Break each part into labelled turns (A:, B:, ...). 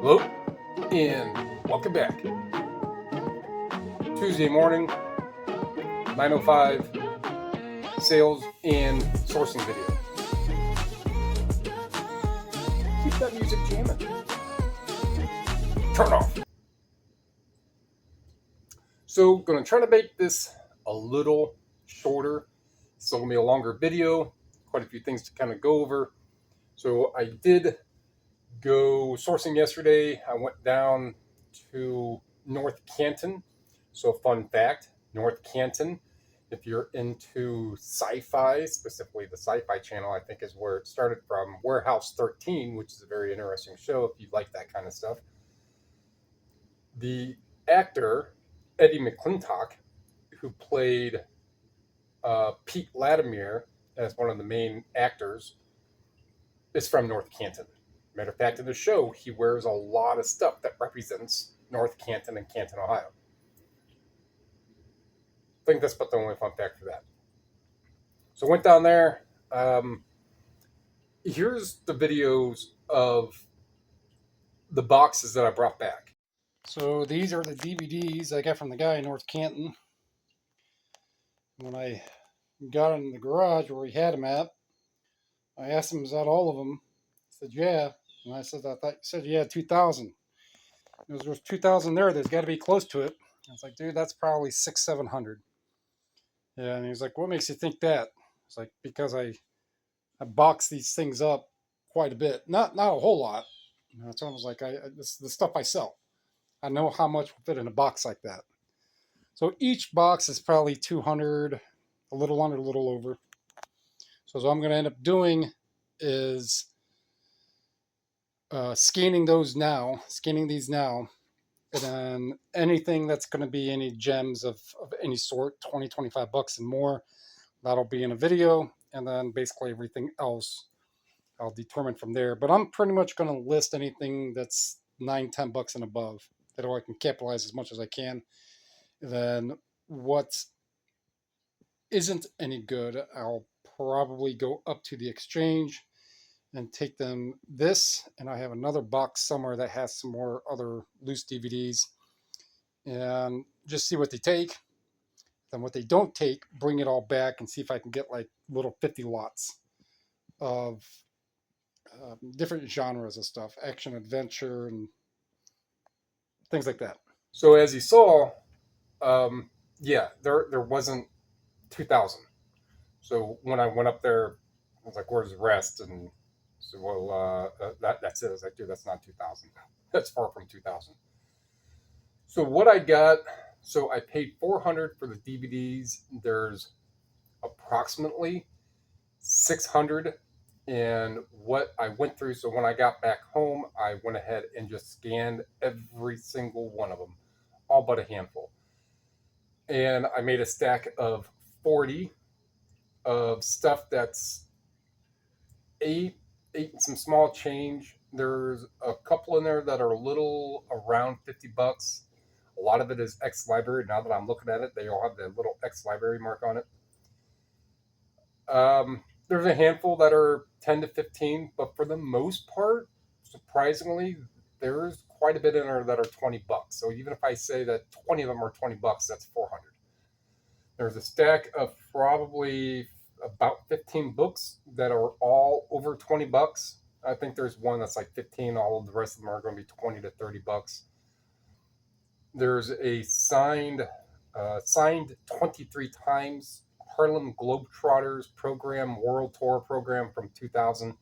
A: Hello, and welcome back. Tuesday morning, 9:05 sales and sourcing video. Keep that music jamming. Turn off. So, going to try to make this a little shorter. Still going to be a longer video. Quite a few things to kind of go over. So, I did go sourcing yesterday. I went down to North Canton. So, fun fact, North Canton, if you're into sci-fi, specifically the Sci-Fi Channel, I think is where it started from, Warehouse 13, which is a very interesting show if you like that kind of stuff. The actor, Eddie McClintock, who played Pete Latimer as one of the main actors, is from North Canton. Matter of fact, in the show, he wears a lot of stuff that represents North Canton and Canton, Ohio. I think that's about the only fun fact for that. So went down there. Here's the videos of the boxes that I brought back.
B: So these are the DVDs I got from the guy in North Canton. When I got in the garage where he had them at, I asked him, is that all of them? He said, yeah. And I said, I thought you said you had 2,000. There's 2,000 there. There's got to be close to it. I was like, dude, that's probably 600-700. Yeah, and he was like, what makes you think that? It's like, because I box these things up quite a bit. Not a whole lot. So I was like, this is the stuff I sell. I know how much will fit in a box like that. So each box is probably 200, a little under, a little over. So what I'm going to end up doing is scanning these now, and then anything that's going to be any gems of any sort, 20, 25 bucks and more, that'll be in a video, and then basically everything else I'll determine from there. But I'm pretty much going to list anything that's 9, 10 bucks and above, that I can capitalize as much as I can. Then what isn't any good, I'll probably go up to the exchange and take them this, and I have another box somewhere that has some more other loose DVDs, and just see what they take. Then what they don't take, bring it all back and see if I can get like little 50 lots of different genres of stuff, action, adventure, and things like that.
A: So as you saw, yeah, there wasn't 2,000. So when I went up there, I was like, "Where's the rest?" And so, well, that's it. I was like, "Dude, that's not 2,000. That's far from 2,000." So what I got, so I paid $400 for the DVDs. There's approximately 600. And what I went through, so when I got back home, I went ahead and just scanned every single one of them, all but a handful. And I made a stack of 40 of stuff that's eight and some small change. There's a couple in there that are a little around 50 bucks. A lot of it is X library. Now that I'm looking at it, they all have the little X library mark on it. There's a handful that are 10 to 15, but for the most part, surprisingly, there's quite a bit in there that are 20 bucks. So even if I say that 20 of them are 20 bucks, that's 400. There's a stack of probably about 15 books that are all over 20 bucks. I think there's one that's like 15. All of the rest of them are going to be 20 to 30 bucks. There's a signed 23 times Harlem Globetrotters program, World Tour program from 2000.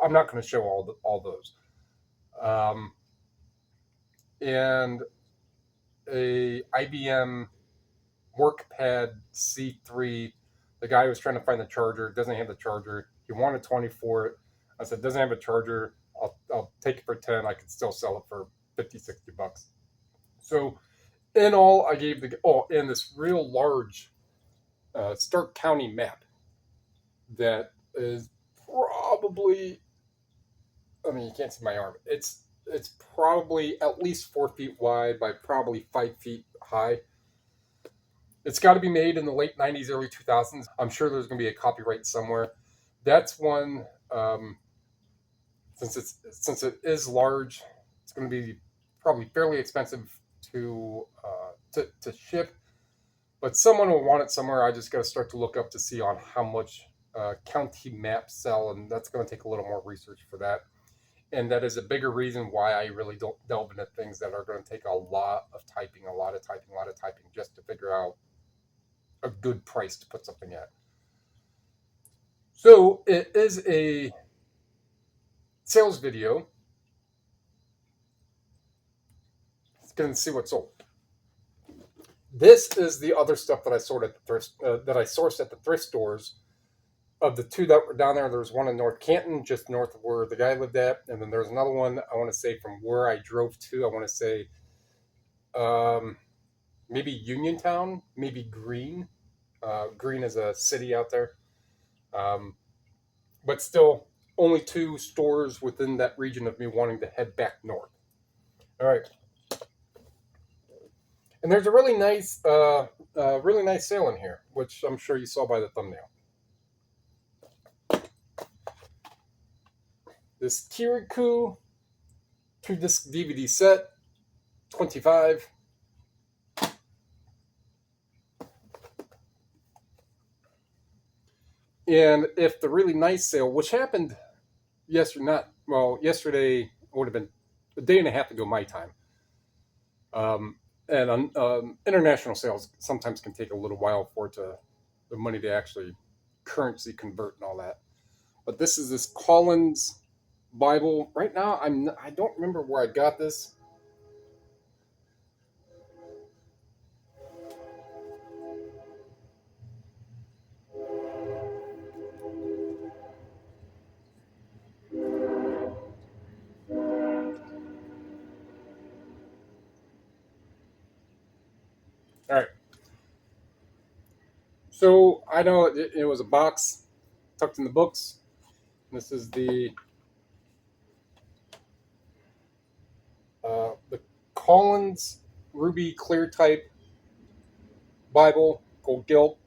A: I'm not going to show all those. And a IBM WorkPad C3. The guy was trying to find the charger, doesn't have the charger. He wanted 20 for it. I said, doesn't have a charger. I'll take it for 10. I could still sell it for 50, 60 bucks. So in all, I gave and this real large Stark County map that is probably, I mean, you can't see my arm. It's probably at least 4 feet wide by probably 5 feet high. It's got to be made in the late 90s, early 2000s. I'm sure there's going to be a copyright somewhere. That's one, since it is large, It's going to be probably fairly expensive to ship, but someone will want it somewhere. I just got to start to look up to see on how much county maps sell, and that's going to take a little more research for that. And that is a bigger reason why I really don't delve into things that are going to take a lot of typing, just to figure out a good price to put something at. So it is a sales video. It's going to see what's sold. This is the other stuff that I sourced at the thrift stores. Of the two that were down there, there's one in North Canton, just north of where the guy lived at, and then there's another one. I want to say from where I drove to. I want to say, maybe Uniontown, maybe Green. Green is a city out there, but still only two stores within that region of me wanting to head back north. All right, and there's a really nice sale in here, which I'm sure you saw by the thumbnail. This Kirikou 2-disc DVD set, $25. And if the really nice sale, which happened yesterday would have been a day and a half ago my time. And international sales sometimes can take a little while for the money to actually currency convert and all that. But this is this Collins Bible. Right now, I don't remember where I got this. All right. So I know it was a box tucked in the books. This is the Collins Ruby Clear Type Bible, gold gilt.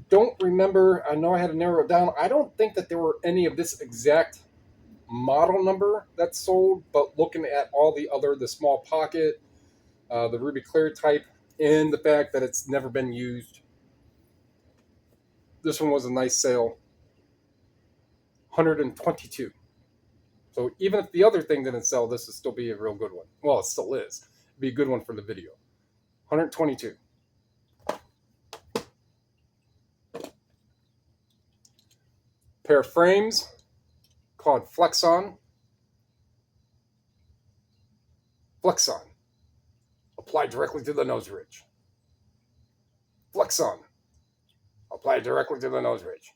A: Don't remember. I know I had to narrow it down. I don't think that there were any of this exact model number that sold, but looking at all the small pocket, the Ruby Clear Type, and the fact that it's never been used, this one was a nice sale. $122. So even if the other thing didn't sell, this would still be a real good one. Well, it still is. It'd be a good one for the video. $122. Pair of frames called Flexon. Flexon. Apply directly to the nose ridge. Flexon. Apply directly to the nose ridge.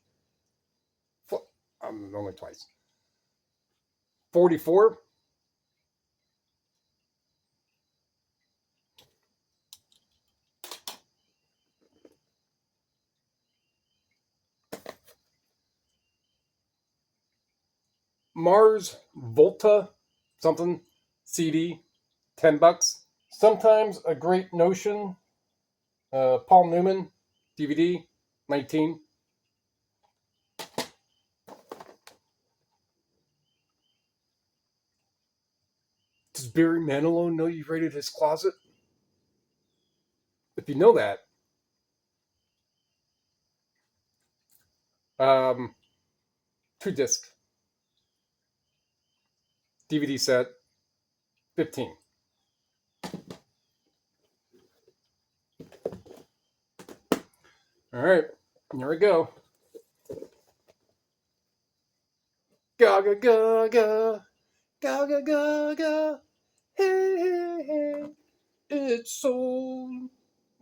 A: Only twice. 44. Mars Volta something CD, $10. Sometimes a Great Notion, Paul Newman DVD, $19. Does Barry Manilow know you've raided his closet? If you know that, 2-disc DVD set, $15. All right, here we go. Gaga, Gaga, Gaga, Gaga, hey, hey, hey, it's sold.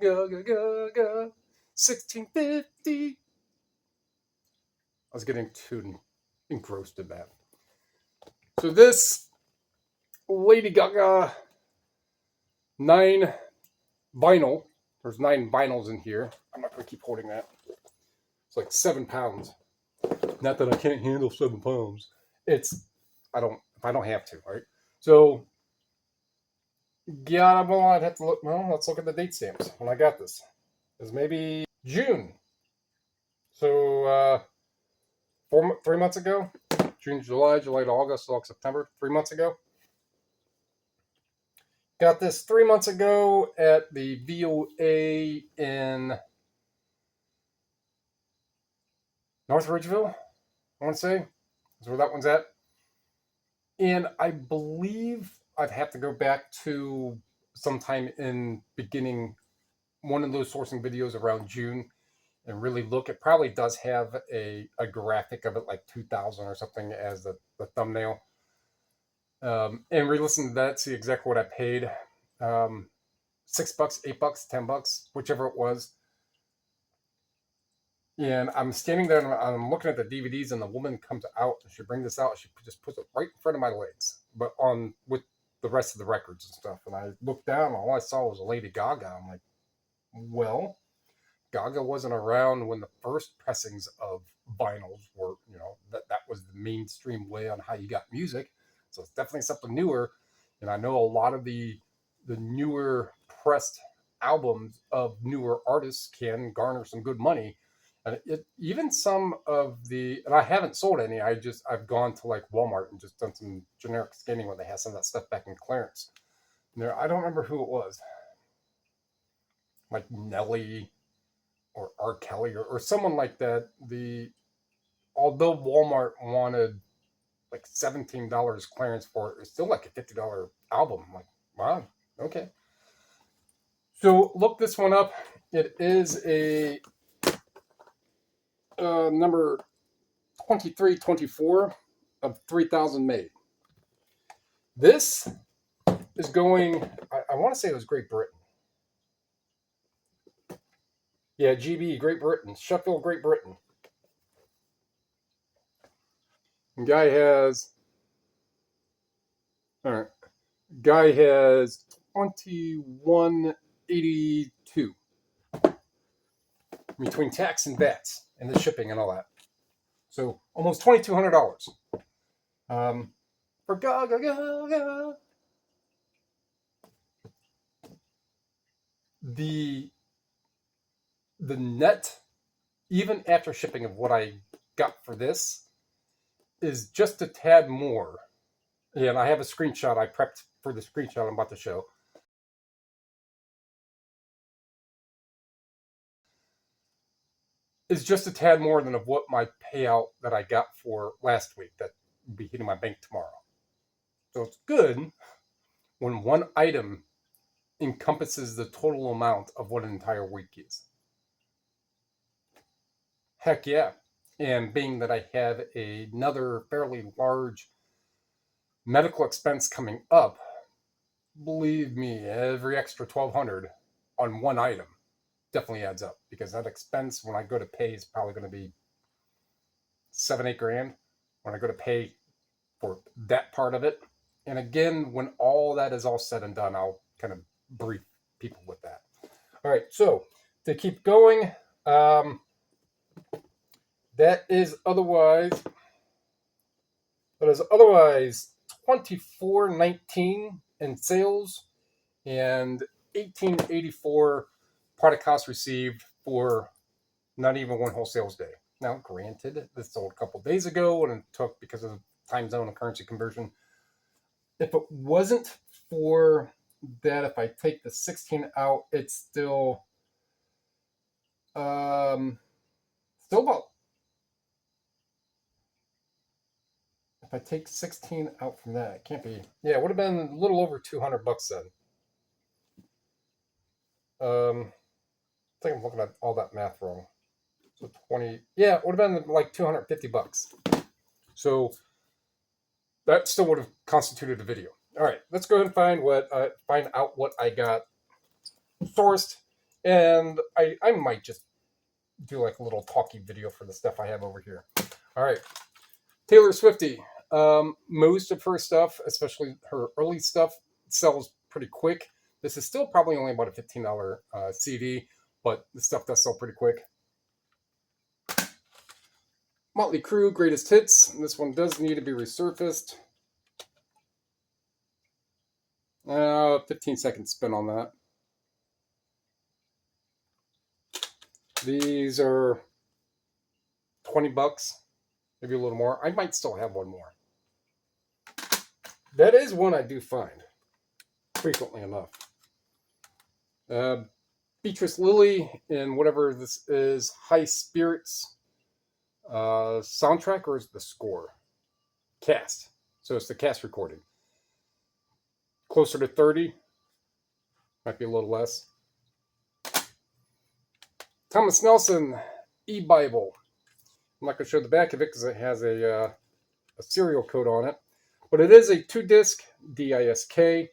A: Gaga, Gaga, $16.50. I was getting too engrossed in that. So this Lady Gaga 9 vinyl. There's 9 vinyls in here. I'm not going to keep holding that. It's like 7 pounds. Not that I can't handle 7 pounds. I don't have to, right? So, yeah, well, I'd have to look. Well, let's look at the date stamps when I got this. It was maybe June. So, 3 months ago. June, July, July to August, August, September, 3 months ago. Got this 3 months ago at the VOA in North Ridgeville, I want to say. That's where that one's at. And I believe I'd have to go back to sometime in beginning one of those sourcing videos around June and really look. It probably does have a graphic of it like 2000 or something as the thumbnail. And re-listen to that, see exactly what I paid. $6, $8, $10, whichever it was. And I'm standing there and I'm looking at the DVDs, and the woman comes out and she brings this out. She just puts it right in front of my legs, but on with the rest of the records and stuff. And I looked down, and all I saw was a Lady Gaga. I'm like, well, Gaga wasn't around when the first pressings of vinyls were, that was the mainstream way on how you got music. So it's definitely something newer. And I know a lot of the newer pressed albums of newer artists can garner some good money. And even some of and I haven't sold any. I've gone to like Walmart and just done some generic scanning where they have some of that stuff back in clearance. And I don't remember who it was, like Nelly or R. Kelly or someone like that. Although Walmart wanted like $17 clearance for it, it's still like a $50 album. I'm like, wow, okay. So look this one up. It is a number 2324 of 3000 made. This is going, I want to say it was Great Britain. Yeah, GB, Great Britain. Sheffield, Great Britain. And guy has 2182 between tax and VATs and the shipping and all that. So almost $2,200. For Gaga. The net, even after shipping, of what I got for this is just a tad more. And I have a screenshot. I prepped for the screenshot I'm about to show. Is just a tad more than of what my payout that I got for last week that will be hitting my bank tomorrow. So it's good when one item encompasses the total amount of what an entire week is. Heck yeah. And being that I have another fairly large medical expense coming up, believe me, every extra $1,200 on one item definitely adds up, because that expense when I go to pay is probably going to be $7-8 grand when I go to pay for that part of it. And again, when all that is all said and done, I'll kind of brief people with that. All right, so to keep going, that is otherwise $24.19 in sales and $18.84 product cost received for not even one whole sales day. Now, granted, this sold a couple days ago, and it took, because of time zone and currency conversion. If it wasn't for that, if I take the 16 out, it's still about, if I take 16 out from that, it can't be, yeah, it would have been a little over $200 then. I think I'm looking at all that math wrong. So 20, yeah, it would have been like $250. So that still would have constituted a video. All right, let's go ahead and find out what I got sourced, and I might just do like a little talkie video for the stuff I have over here. All right, Taylor Swiftie. Most of her stuff, especially her early stuff, sells pretty quick. This is still probably only about a $15 CD, but the stuff does sell pretty quick. Motley Crue, Greatest Hits. This one does need to be resurfaced. 15-second spin on that. These are $20. maybe a little more. I might still have one more. That is one I do find frequently enough. Beatrice Lilly in whatever this is, High Spirits soundtrack, or is it the score? Cast. So it's the cast recording. Closer to 30. Might be a little less. Thomas Nelson, E-Bible. I'm not going to show the back of it because it has a serial code on it. But it is a 2-disc DISK.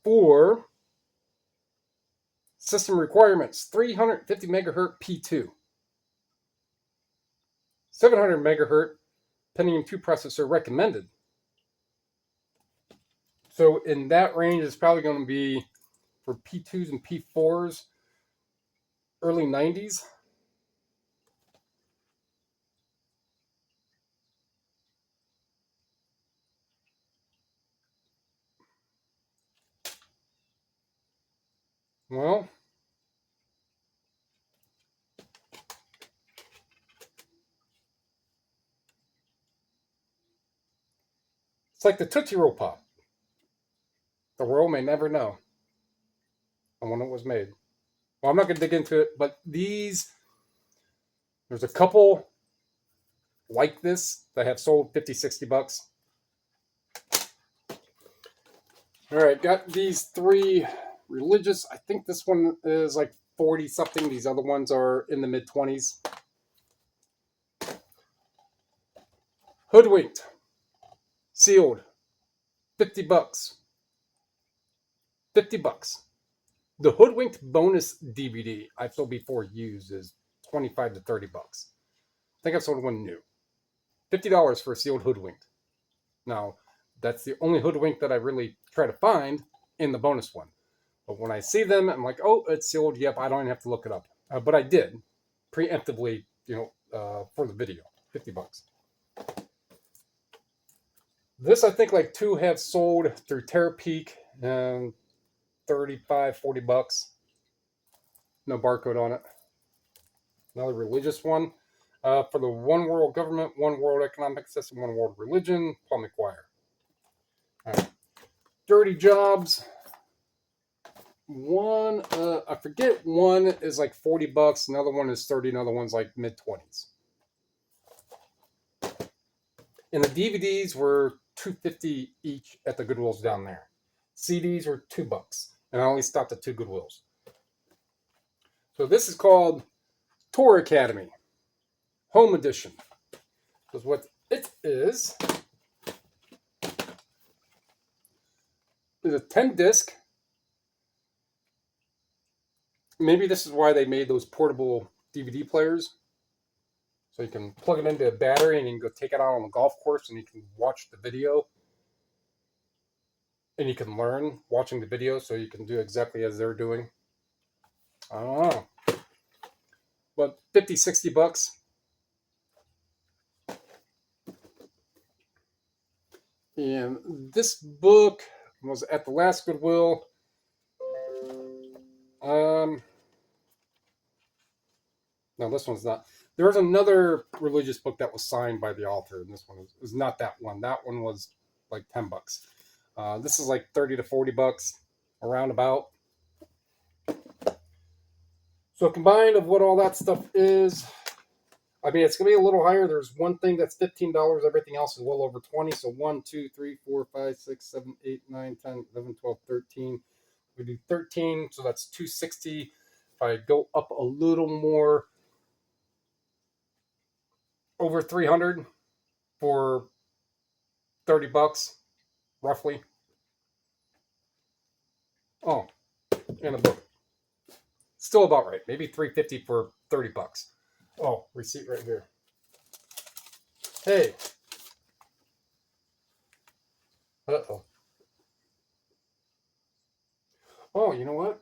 A: For system requirements, 350 megahertz P2. 700 megahertz Pentium 2 processor recommended. So in that range, it's probably going to be for P2s and P4s, early 90s. Well, it's like the Tootsie Roll Pop. The world may never know on when it was made. Well, I'm not going to dig into it, but there's a couple like this that have sold 50, 60 bucks. All right, got these 3 religious. I think this one is like 40 something. These other ones are in the mid 20s. Hoodwinked. Sealed. 50 bucks. 50 bucks. The Hoodwinked bonus DVD I've sold before used is 25 to 30 bucks. I think I've sold one new. $50 for a sealed Hoodwinked. Now, that's the only Hoodwinked that I really try to find in the bonus one. But when I see them, I'm like, oh, it's sealed. Yep, I don't even have to look it up. But I did preemptively, for the video. 50 bucks. This, I think, like 2 have sold through Terapeak and 35, 40 bucks. No barcode on it. Another religious one. For the One World Government, One World Economic System, One World Religion, Paul McGuire. All right. Dirty Jobs. One, I forget, one is like 40 bucks, another one is 30, another one's like mid 20s. And the DVDs were $2.50 each at the Goodwills down there. CDs were $2, and I only stopped at 2 Goodwills. So this is called Tour Academy Home Edition. Because what it is a 10-disc. Maybe this is why they made those portable DVD players. So you can plug it into a battery and you can go take it out on the golf course and you can watch the video. And you can learn watching the video so you can do exactly as they're doing. I don't know. But 50, 60 bucks. And this book was at the last Goodwill. No, this one's not. There was another religious book that was signed by the author, and this one is not that one. That one was like 10 bucks. This is like 30 to 40 bucks, around about. So combined of what all that stuff is, I mean, it's going to be a little higher. There's one thing that's $15. Everything else is well over 20. So 1, 2, 3, 4, 5, 6, 7, 8, 9, 10, 11, 12, 13. We do 13, so that's 260. If I go up a little more, over 300 for 30 bucks, roughly. Oh, and a book. Still about right. Maybe 350 for 30 bucks. Oh, receipt right here. Hey. Uh-oh. Oh, you know what?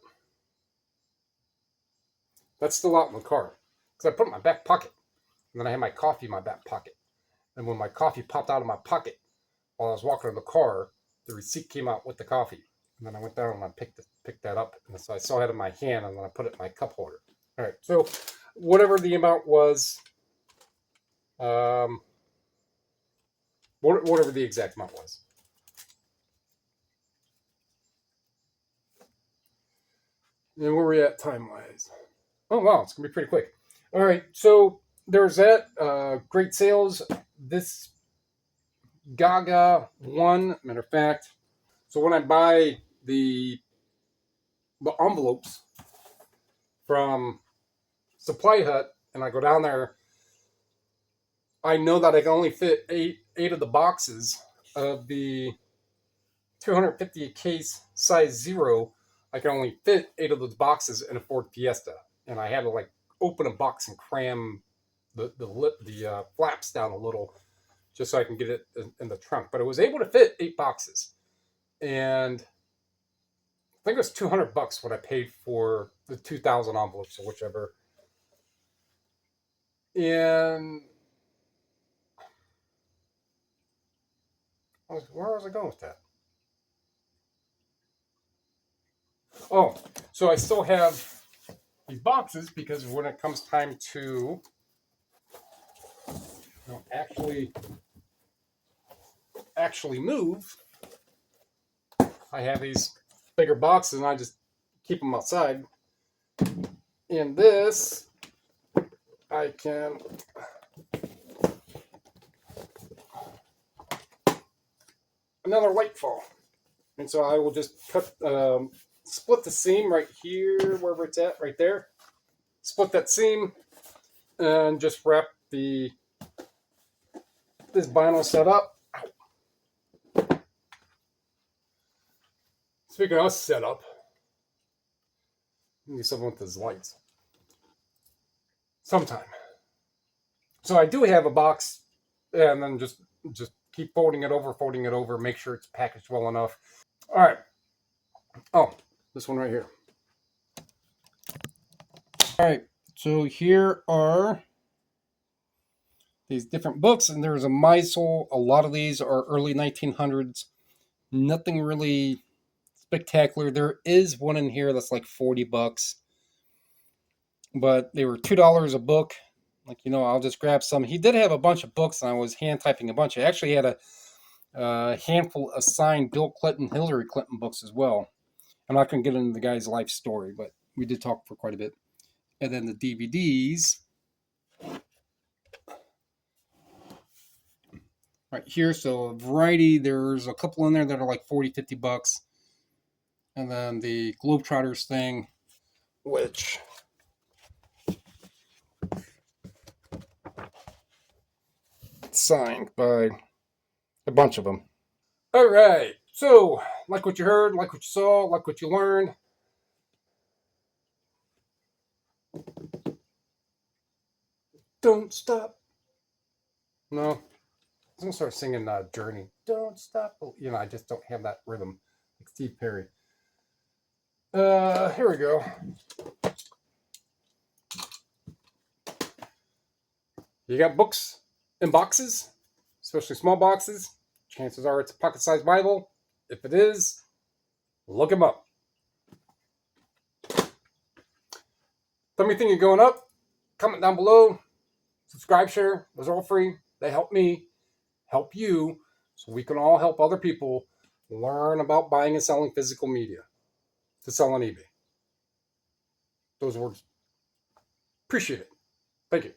A: That's still out in the car. Because I put it in my back pocket. And then I had my coffee in my back pocket. And when my coffee popped out of my pocket while I was walking in the car, the receipt came out with the coffee. And then I went down and I picked that up. And so I saw it in my hand and then I put it in my cup holder. All right. So whatever the amount was, whatever the exact amount was. And where are we at time wise? Oh wow, it's gonna be pretty quick. All right, so there's that. Great sales. This Gaga one, matter of fact. So when I buy the envelopes from Supply Hut and I go down there, I know that I can only fit eight of the boxes of the 250 case size zero. I can only fit eight of those boxes in a Ford Fiesta, and I had to like open a box and cram the flaps down a little just so I can get it in the trunk. But I was able to fit 8 boxes, and I think it was $200 what I paid for the 2,000 envelopes or whichever. And where was I going with that? Oh, so I still have these boxes because when it comes time to actually move, I have these bigger boxes and I just keep them outside. In this, I can another light fall, and so I will just cut, split the seam right here, wherever it's at, right there. Split that seam, and just wrap this vinyl set up. Speaking of setup, I need someone with his lights sometime. So I do have a box, and then just keep folding it over, make sure it's packaged well enough. All right. Oh, this one right here. All right. So here are these different books, and there's a Meisel. A lot of these are early 1900s. Nothing really spectacular. There is one in here that's like $40, but they were $2 a book. Like, I'll just grab some. He did have a bunch of books, and I was hand typing a bunch. I actually had a handful of signed Bill Clinton, Hillary Clinton books as well. I'm not going to get into the guy's life story, but we did talk for quite a bit. And then the DVDs. Right here, so a variety. There's a couple in there that are like $40-$50. And then the Globetrotters thing, which signed by a bunch of them. All right. So, like what you heard, like what you saw, like what you learned. Don't stop. No. I was going to start singing Journey. Don't stop. I just don't have that rhythm like Steve Perry. Here we go. You got books in boxes, especially small boxes. Chances are it's a pocket-sized Bible. If it is, look them up. Tell me anything you're going up. Comment down below. Subscribe, share. Those are all free. They help me, help you, so we can all help other people learn about buying and selling physical media to sell on eBay. Those words. Appreciate it. Thank you.